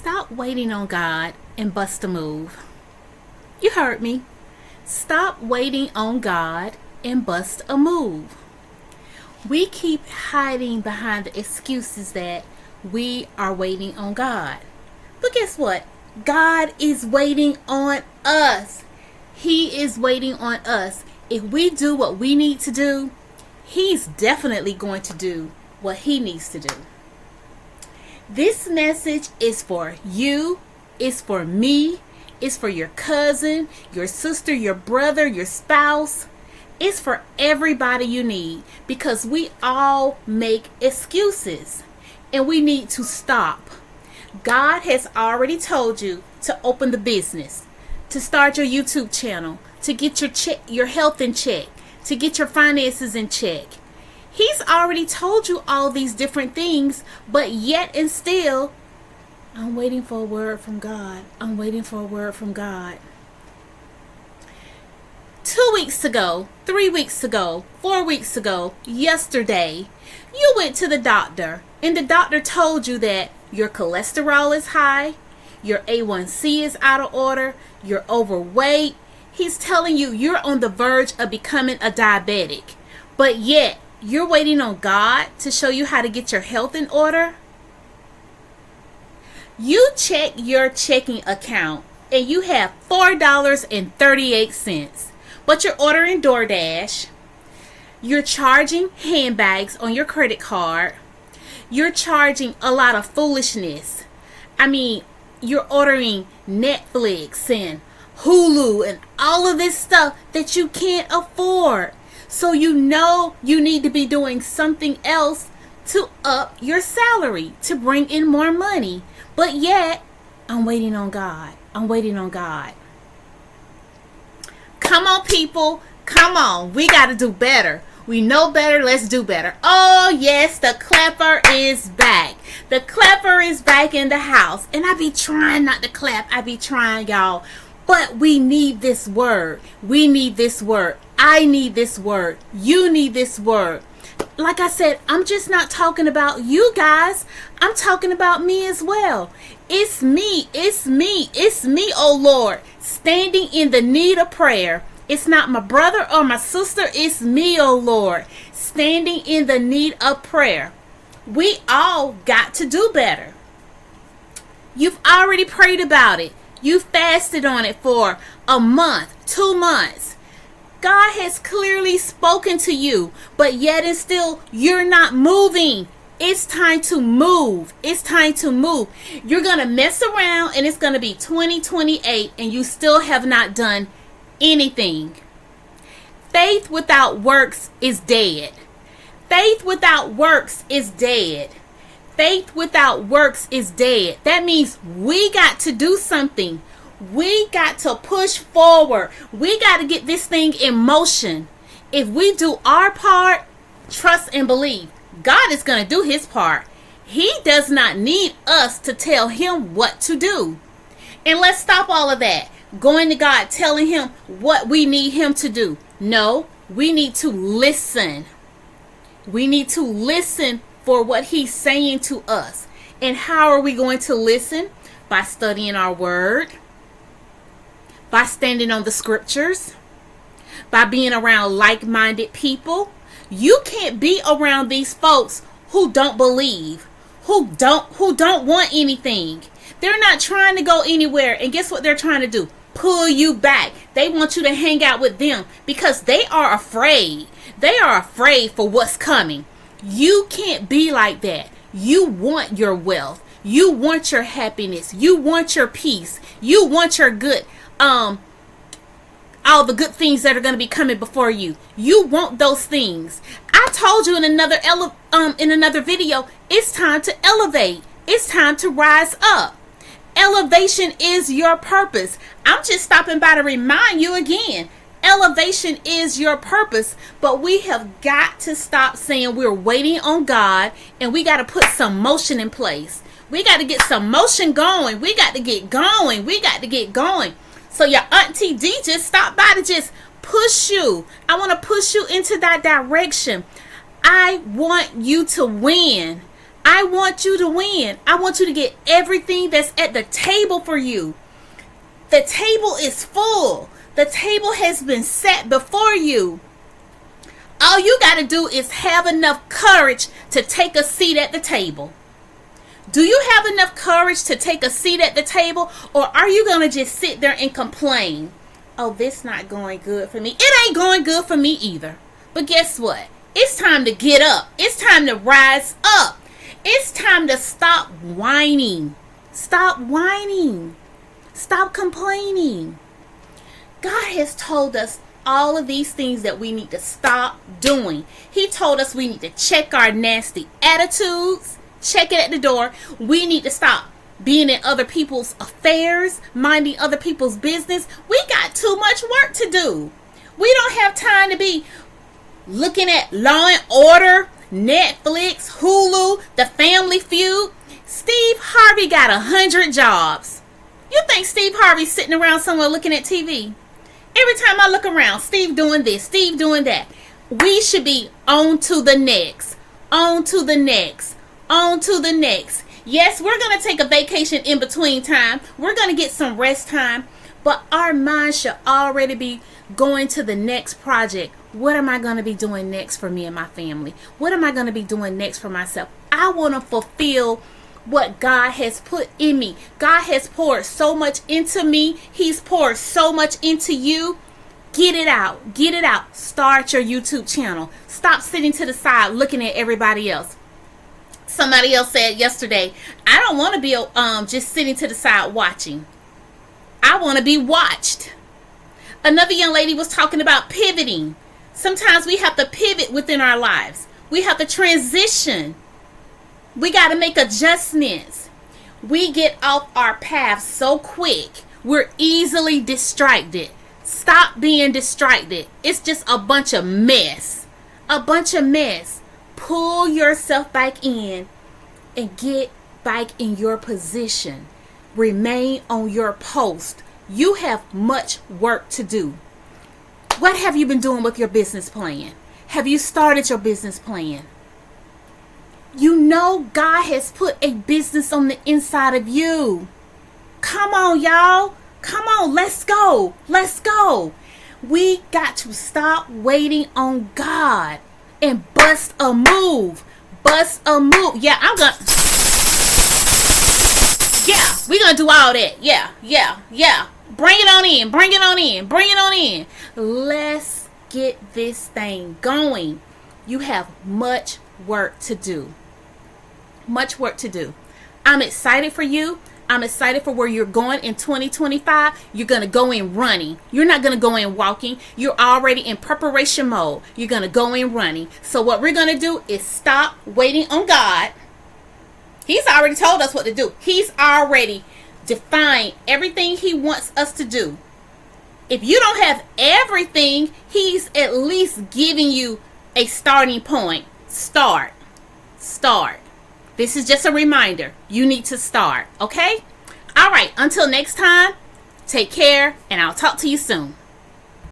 Stop waiting on God and bust a move. You heard me. Stop waiting on God and bust a move. We keep hiding behind the excuses that we are waiting on God. But guess what? God is waiting on us. He is waiting on us. If we do what we need to do, He's definitely going to do what He needs to do. This message is for you, it's for me, it's for your cousin, your sister, your brother, your spouse. It's for everybody you need, because we all make excuses and we need to stop. God has already told you to open the business, to start your YouTube channel, to get your health in check, to get your finances in check. He's already told you all these different things, but yet and still, I'm waiting for a word from God. I'm waiting for a word from God. 2 weeks ago, 3 weeks ago, 4 weeks ago, yesterday, you went to the doctor and the doctor told you that your cholesterol is high, your A1C is out of order, you're overweight. He's telling you you're on the verge of becoming a diabetic, but yet you're waiting on God to show you how to get your health in order. You check your checking account and you have $4.38, but you're ordering DoorDash. You're charging handbags on your credit card. You're charging a lot of foolishness. I mean, you're ordering Netflix and Hulu and all of this stuff that you can't afford. So you know you need to be doing something else to up your salary, to bring in more money. But yet, I'm waiting on God. I'm waiting on God. Come on, people. Come on. We got to do better. We know better. Let's do better. Oh, yes. The clapper is back. The clapper is back in the house. And I be trying not to clap. I be trying, y'all. But we need this word. We need this word. I need this word. You need this word. Like I said, I'm just not talking about you guys. I'm talking about me as well. It's me. It's me. It's me, oh Lord, standing in the need of prayer. It's not my brother or my sister. It's me, oh Lord, standing in the need of prayer. We all got to do better. You've already prayed about it. You fasted on it for a month, 2 months. God has clearly spoken to you, but yet and still you're not moving. It's time to move. It's time to move. You're going to mess around and it's going to be 2028 and you still have not done anything. Faith without works is dead. Faith without works is dead. Faith without works is dead. That means we got to do something. We got to push forward. We got to get this thing in motion. If we do our part, trust and believe, God is going to do His part. He does not need us to tell Him what to do. And let's stop all of that. Going to God, telling Him what we need Him to do. No, we need to listen. We need to listen for what He's saying to us. And how are we going to listen? By studying our word, by standing on the scriptures, by being around like-minded people. You can't be around these folks who don't believe, who don't want anything. They're not trying to go anywhere. And guess what they're trying to do? Pull you back. They want you to hang out with them because they are afraid. They are afraid for what's coming. You can't be like that. You want your wealth. You want your happiness. You want your peace. You want your good, all the good things that are going to be coming before you. You want those things. I told you in another video, it's time to elevate. It's time to rise up. Elevation is your purpose. I'm just stopping by to remind you again. Elevation is your purpose, but we have got to stop saying we're waiting on God, and we got to put some motion in place. We got to get some motion going. We got to get going. We got to get going. So your Auntie D just stopped by to just push you. I want to push you into that direction. I want you to win. I want you to win. I want you to get everything that's at the table for you. The table is full. The table has been set before you. All you got to do is have enough courage to take a seat at the table. Do you have enough courage to take a seat at the table? Or are you going to just sit there and complain? Oh, this not going good for me. It ain't going good for me either. But guess what? It's time to get up. It's time to rise up. It's time to stop whining. Stop whining. Stop complaining. God has told us all of these things that we need to stop doing. He told us we need to check our nasty attitudes. Check it at the door. We need to stop being in other people's affairs, minding other people's business. We got too much work to do. We don't have time to be looking at Law and Order, Netflix, Hulu, The Family Feud. Steve Harvey got 100 jobs. You think Steve Harvey's sitting around somewhere looking at TV? Every time I look around, Steve doing this, Steve doing that. We should be on to the next, on to the next, on to the next. Yes, we're going to take a vacation in between time. We're going to get some rest time. But our mind should already be going to the next project. What am I going to be doing next for me and my family? What am I going to be doing next for myself? I want to fulfill what God has put in me. God has poured so much into me. He's poured so much into you. Get it out. Get it out. Start your YouTube channel. Stop sitting to the side looking at everybody else. Somebody else said yesterday, I don't want to be just sitting to the side watching. I want to be watched. Another young lady was talking about pivoting. Sometimes we have to pivot within our lives. We have to transition. We got to make adjustments. We get off our path so quick. We're easily distracted. Stop being distracted. It's just a bunch of mess. A bunch of mess. Pull yourself back in and get back in your position. Remain on your post. You have much work to do. What have you been doing with your business plan? Have you started your business plan? You know God has put a business on the inside of you. Come on, y'all. Come on, let's go. Let's go. We got to stop waiting on God and bust a move. Bust a move. Yeah, we're going to do all that. Yeah. Bring it on in. Bring it on in. Bring it on in. Let's get this thing going. You have much work to do. Much work to do. I'm excited for you. I'm excited for where you're going in 2025. You're going to go in running. You're not going to go in walking. You're already in preparation mode. You're going to go in running. So what we're going to do is stop waiting on God. He's already told us what to do. He's already defined everything he wants us to do. If you don't have everything, he's at least giving you a starting point. Start. This is just a reminder. You need to start, okay? All right, until next time, take care, and I'll talk to you soon.